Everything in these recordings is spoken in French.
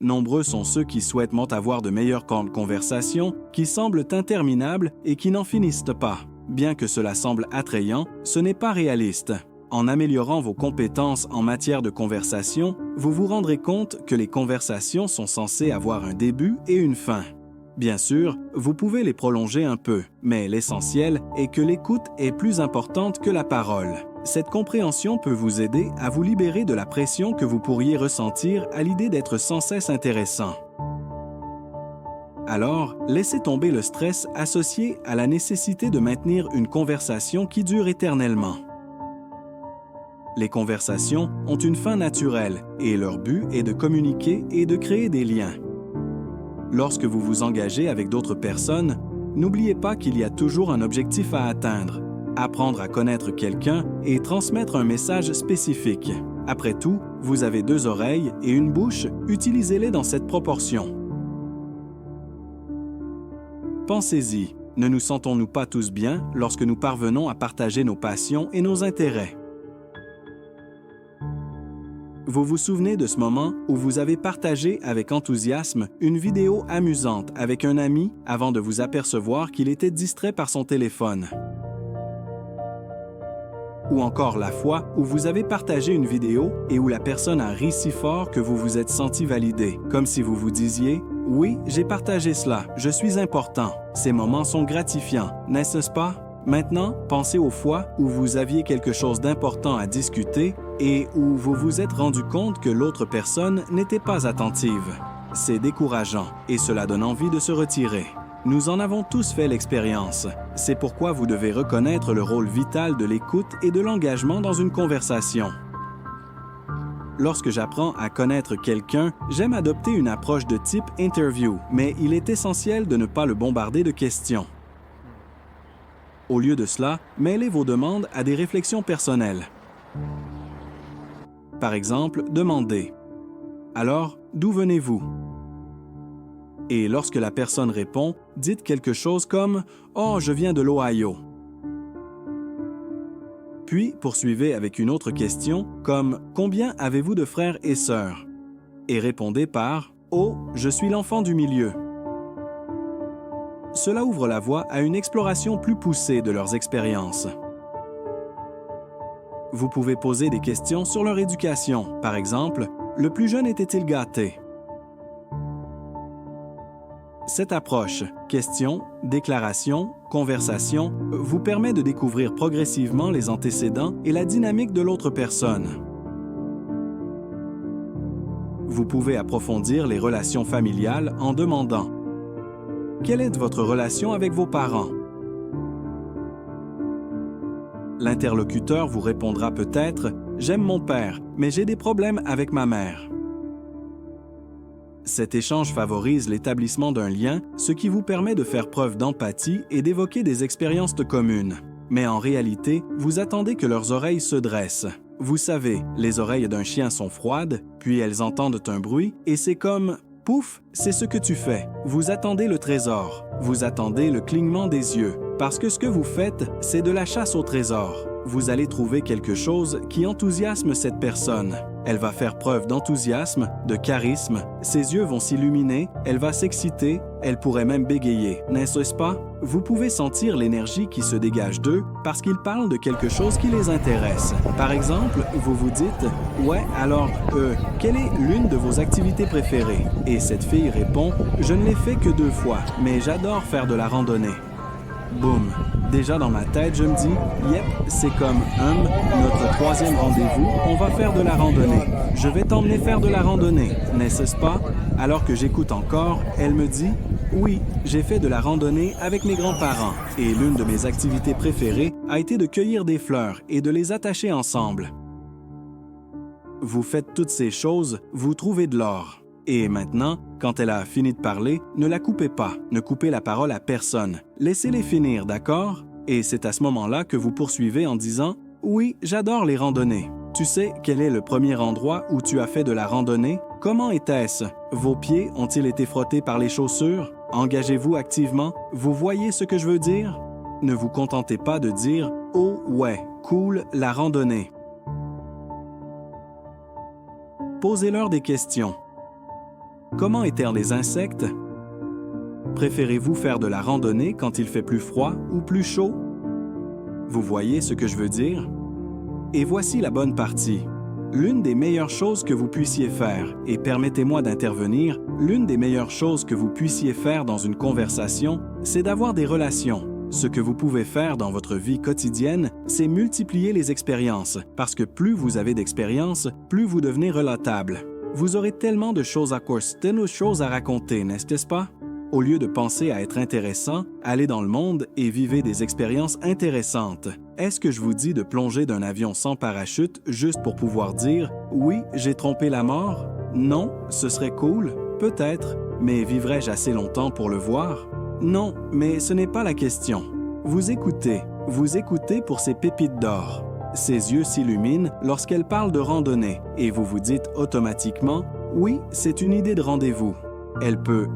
Nombreux sont ceux qui souhaitent avoir de meilleures conversations, qui semblent interminables et qui n'en finissent pas. Bien que cela semble attrayant, ce n'est pas réaliste. En améliorant vos compétences en matière de conversation, vous vous rendrez compte que les conversations sont censées avoir un début et une fin. Bien sûr, vous pouvez les prolonger un peu, mais l'essentiel est que l'écoute est plus importante que la parole. Cette compréhension peut vous aider à vous libérer de la pression que vous pourriez ressentir à l'idée d'être sans cesse intéressant. Alors, laissez tomber le stress associé à la nécessité de maintenir une conversation qui dure éternellement. Les conversations ont une fin naturelle et leur but est de communiquer et de créer des liens. Lorsque vous vous engagez avec d'autres personnes, n'oubliez pas qu'il y a toujours un objectif à atteindre, apprendre à connaître quelqu'un et transmettre un message spécifique. Après tout, vous avez 2 oreilles et une bouche, utilisez-les dans cette proportion. Pensez-y, ne nous sentons-nous pas tous bien lorsque nous parvenons à partager nos passions et nos intérêts? Vous vous souvenez de ce moment où vous avez partagé avec enthousiasme une vidéo amusante avec un ami avant de vous apercevoir qu'il était distrait par son téléphone? Ou encore la fois où vous avez partagé une vidéo et où la personne a ri si fort que vous vous êtes senti validé, comme si vous vous disiez « Oui, j'ai partagé cela, je suis important. Ces moments sont gratifiants, n'est-ce pas? » Maintenant, pensez aux fois où vous aviez quelque chose d'important à discuter et où vous vous êtes rendu compte que l'autre personne n'était pas attentive. C'est décourageant et cela donne envie de se retirer. Nous en avons tous fait l'expérience. C'est pourquoi vous devez reconnaître le rôle vital de l'écoute et de l'engagement dans une conversation. Lorsque j'apprends à connaître quelqu'un, j'aime adopter une approche de type interview, mais il est essentiel de ne pas le bombarder de questions. Au lieu de cela, mêlez vos demandes à des réflexions personnelles. Par exemple, demandez « Alors, d'où venez-vous? » Et lorsque la personne répond, dites quelque chose comme « Oh, je viens de l'Ohio. » Puis, poursuivez avec une autre question comme « Combien avez-vous de frères et sœurs? » Et répondez par « Oh, je suis l'enfant du milieu. » Cela ouvre la voie à une exploration plus poussée de leurs expériences. Vous pouvez poser des questions sur leur éducation. Par exemple, le plus jeune était-il gâté? Cette approche, question, déclaration, conversation, vous permet de découvrir progressivement les antécédents et la dynamique de l'autre personne. Vous pouvez approfondir les relations familiales en demandant « Quelle est votre relation avec vos parents? » L'interlocuteur vous répondra peut-être « J'aime mon père, mais j'ai des problèmes avec ma mère. » Cet échange favorise l'établissement d'un lien, ce qui vous permet de faire preuve d'empathie et d'évoquer des expériences communes. Mais en réalité, vous attendez que leurs oreilles se dressent. Vous savez, les oreilles d'un chien sont froides, puis elles entendent un bruit, et c'est comme « Pouf, c'est ce que tu fais. » Vous attendez le trésor. Vous attendez le clignement des yeux. Parce que ce que vous faites, c'est de la chasse au trésor. Vous allez trouver quelque chose qui enthousiasme cette personne. Elle va faire preuve d'enthousiasme, de charisme, ses yeux vont s'illuminer, elle va s'exciter, elle pourrait même bégayer, n'est-ce pas? Vous pouvez sentir l'énergie qui se dégage d'eux parce qu'ils parlent de quelque chose qui les intéresse. Par exemple, vous vous dites « Ouais, alors, quelle est l'une de vos activités préférées? » Et cette fille répond « Je ne l'ai fait que 2 fois, mais j'adore faire de la randonnée. » Boum! Déjà dans ma tête, je me dis « Yep, c'est comme notre 3e rendez-vous, on va faire de la randonnée. Je vais t'emmener faire de la randonnée, n'est-ce pas? » Alors que j'écoute encore, elle me dit « Oui, j'ai fait de la randonnée avec mes grands-parents et l'une de mes activités préférées a été de cueillir des fleurs et de les attacher ensemble. » Vous faites toutes ces choses, vous trouvez de l'or. Et maintenant, quand elle a fini de parler, ne la coupez pas, ne coupez la parole à personne. Laissez-les finir, d'accord? Et c'est à ce moment-là que vous poursuivez en disant « Oui, j'adore les randonnées. Tu sais quel est le premier endroit où tu as fait de la randonnée? Comment était-ce? Vos pieds ont-ils été frottés par les chaussures? Engagez-vous activement? Vous voyez ce que je veux dire? Ne vous contentez pas de dire « Oh ouais, cool, la randonnée. » Posez-leur des questions. Comment étèrent les insectes? Préférez-vous faire de la randonnée quand il fait plus froid ou plus chaud? Vous voyez ce que je veux dire? Et voici la bonne partie. L'une des meilleures choses que vous puissiez faire, et permettez-moi d'intervenir, l'une des meilleures choses que vous puissiez faire dans une conversation, c'est d'avoir des relations. Ce que vous pouvez faire dans votre vie quotidienne, c'est multiplier les expériences, parce que plus vous avez d'expériences, plus vous devenez relatable. Vous aurez tellement de choses à raconter, n'est-ce pas? Au lieu de penser à être intéressant, allez dans le monde et vivez des expériences intéressantes. Est-ce que je vous dis de plonger d'un avion sans parachute juste pour pouvoir dire « Oui, j'ai trompé la mort » ? Non, ce serait cool, peut-être, mais vivrai-je assez longtemps pour le voir? Non, mais ce n'est pas la question. Vous écoutez pour ces pépites d'or. Ses yeux s'illuminent lorsqu'elle parle de randonnée et vous vous dites automatiquement « Oui, c'est une idée de rendez-vous ». Elle peut,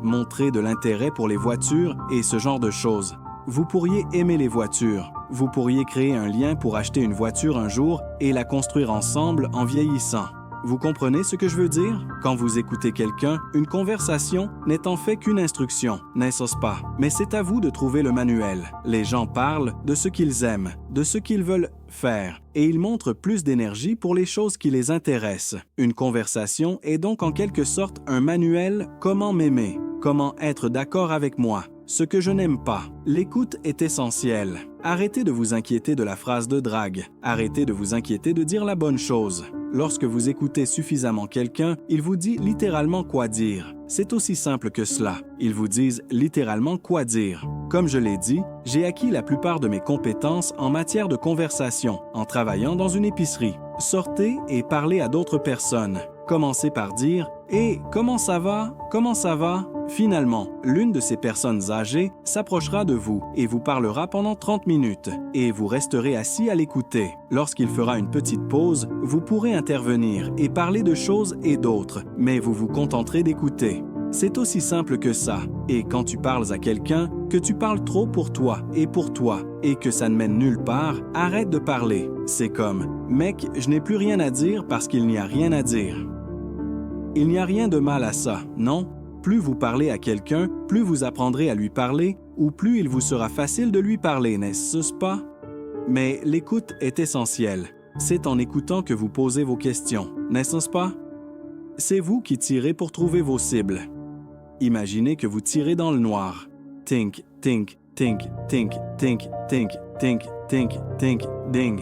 montrer de l'intérêt pour les voitures et ce genre de choses. Vous pourriez aimer les voitures. Vous pourriez créer un lien pour acheter une voiture un jour et la construire ensemble en vieillissant. Vous comprenez ce que je veux dire? Quand vous écoutez quelqu'un, une conversation n'est en fait qu'une instruction, n'est-ce pas? Mais c'est à vous de trouver le manuel. Les gens parlent de ce qu'ils aiment, de ce qu'ils veulent faire, et ils montrent plus d'énergie pour les choses qui les intéressent. Une conversation est donc en quelque sorte un manuel « Comment m'aimer »,« Comment être d'accord avec moi ». Ce que je n'aime pas. L'écoute est essentielle. Arrêtez de vous inquiéter de la phrase de drague. Arrêtez de vous inquiéter de dire la bonne chose. Lorsque vous écoutez suffisamment quelqu'un, il vous dit littéralement quoi dire. C'est aussi simple que cela. Ils vous disent littéralement quoi dire. Comme je l'ai dit, j'ai acquis la plupart de mes compétences en matière de conversation en travaillant dans une épicerie. Sortez et parlez à d'autres personnes. Commencez par dire « Hé, comment ça va? Comment ça va? » Finalement, l'une de ces personnes âgées s'approchera de vous et vous parlera pendant 30 minutes et vous resterez assis à l'écouter. Lorsqu'il fera une petite pause, vous pourrez intervenir et parler de choses et d'autres, mais vous vous contenterez d'écouter. C'est aussi simple que ça. Et quand tu parles à quelqu'un, que tu parles trop pour toi et que ça ne mène nulle part, arrête de parler. C'est comme « Mec, je n'ai plus rien à dire parce qu'il n'y a rien à dire ». Il n'y a rien de mal à ça, non? Plus vous parlez à quelqu'un, plus vous apprendrez à lui parler ou plus il vous sera facile de lui parler, n'est-ce pas? Mais l'écoute est essentielle. C'est en écoutant que vous posez vos questions, n'est-ce pas? C'est vous qui tirez pour trouver vos cibles. Imaginez que vous tirez dans le noir. Think, think, think, think, think, think, think, think, think, ding.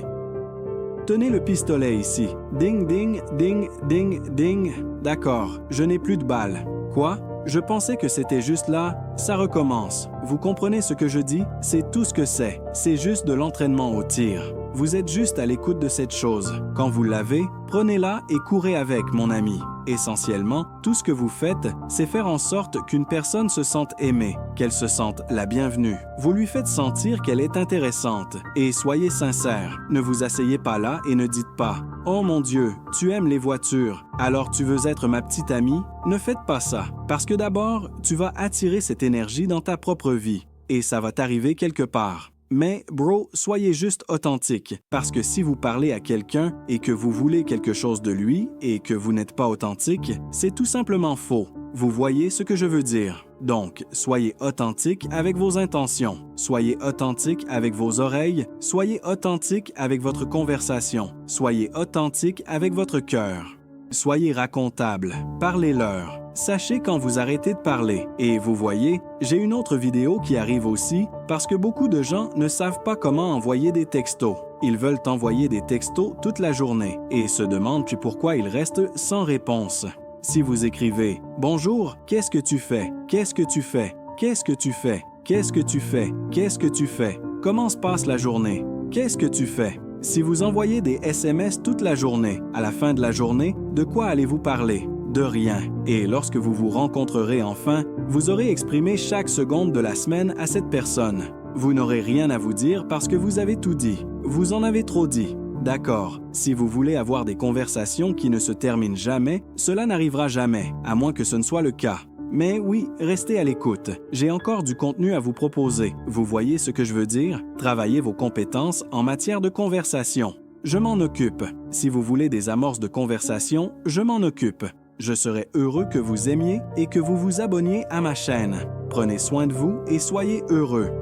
Tenez le pistolet ici. Ding, ding, ding, ding, ding. D'accord, je n'ai plus de balles. Quoi? Je pensais que c'était juste là. Ça recommence. Vous comprenez ce que je dis? C'est tout ce que c'est. C'est juste de l'entraînement au tir. Vous êtes juste à l'écoute de cette chose. Quand vous l'avez, prenez-la et courez avec, mon ami. Essentiellement, tout ce que vous faites, c'est faire en sorte qu'une personne se sente aimée, qu'elle se sente la bienvenue. Vous lui faites sentir qu'elle est intéressante. Et soyez sincère. Ne vous asseyez pas là et ne dites pas « Oh mon Dieu, tu aimes les voitures, alors tu veux être ma petite amie ?» Ne faites pas ça, parce que d'abord, tu vas attirer cette énergie dans ta propre vie, et ça va t'arriver quelque part. Mais, bro, soyez juste authentique, parce que si vous parlez à quelqu'un et que vous voulez quelque chose de lui et que vous n'êtes pas authentique, c'est tout simplement faux. Vous voyez ce que je veux dire? Donc, soyez authentique avec vos intentions, soyez authentique avec vos oreilles, soyez authentique avec votre conversation, soyez authentique avec votre cœur. Soyez racontable, parlez-leur. Sachez quand vous arrêtez de parler. Et vous voyez, j'ai une autre vidéo qui arrive aussi parce que beaucoup de gens ne savent pas comment envoyer des textos. Ils veulent envoyer des textos toute la journée et se demandent puis pourquoi ils restent sans réponse. Si vous écrivez « Bonjour, qu'est-ce que tu fais? Qu'est-ce que tu fais? Qu'est-ce que tu fais? Qu'est-ce que tu fais? Qu'est-ce que tu fais? Comment se passe la journée? Qu'est-ce que tu fais? » Si vous envoyez des SMS toute la journée, à la fin de la journée, de quoi allez-vous parler? De rien. Et lorsque vous vous rencontrerez enfin, vous aurez exprimé chaque seconde de la semaine à cette personne. Vous n'aurez rien à vous dire parce que vous avez tout dit. Vous en avez trop dit. D'accord. Si vous voulez avoir des conversations qui ne se terminent jamais, cela n'arrivera jamais, à moins que ce ne soit le cas. Mais oui, restez à l'écoute. J'ai encore du contenu à vous proposer. Vous voyez ce que je veux dire? Travaillez vos compétences en matière de conversation. Je m'en occupe. Si vous voulez des amorces de conversation, je m'en occupe. Je serais heureux que vous aimiez et que vous vous abonniez à ma chaîne. Prenez soin de vous et soyez heureux.